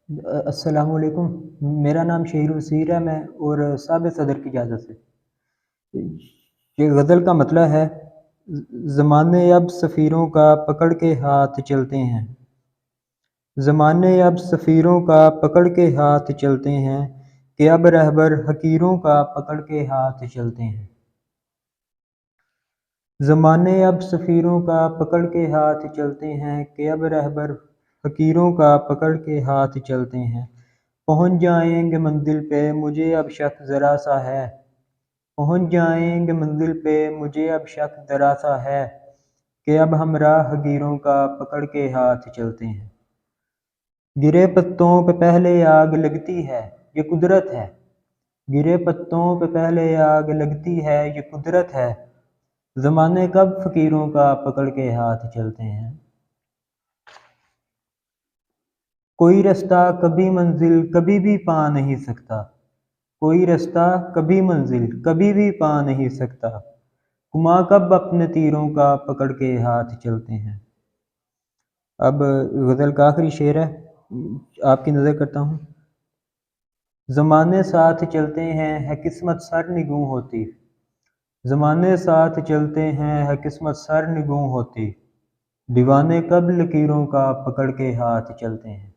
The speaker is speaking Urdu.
السلام علیکم۔ میرا نام شہیر وسیر ہے، میں اور سابق صدر کی اجازت سے یہ غزل کا مطلب ہے: زمانے اب سفیروں کا پکڑ کے ہاتھ چلتے ہیں، زمانے اب سفیروں کا پکڑ کے ہاتھ چلتے ہیں، کہ اب رہبر حقیروں کا پکڑ کے ہاتھ چلتے ہیں۔ زمانے اب سفیروں کا پکڑ کے ہاتھ چلتے ہیں، کہ اب رہبر حقیروں کا پکڑ کے ہاتھ چلتے ہیں۔ پہنچ جائیں گے منزل پہ مجھے اب شک ذرا سا ہے، پہنچ جائیں گے منزل پہ مجھے اب شک ذرا سا ہے، کہ اب ہم راہ گیروں کا پکڑ کے ہاتھ چلتے ہیں۔ گرے پتوں پہ پہلے آگ لگتی ہے یہ قدرت ہے، گرے پتوں پہ پہلے آگ لگتی ہے یہ قدرت ہے، زمانے کب فقیروں کا پکڑ کے ہاتھ چلتے ہیں۔ کوئی رستہ کبھی منزل کبھی بھی پا نہیں سکتا، کوئی رستہ کبھی منزل کبھی بھی پا نہیں سکتا، کما کب اپنے تیروں کا پکڑ کے ہاتھ چلتے ہیں۔ اب غزل کا آخری شعر ہے، آپ کی نظر کرتا ہوں۔ زمانے ساتھ چلتے ہیں ہے قسمت سر نگوں ہوتی، زمانے ساتھ چلتے ہیں ہے قسمت سر نگوں ہوتی، دیوانے کب لکیروں کا پکڑ کے ہاتھ چلتے ہیں۔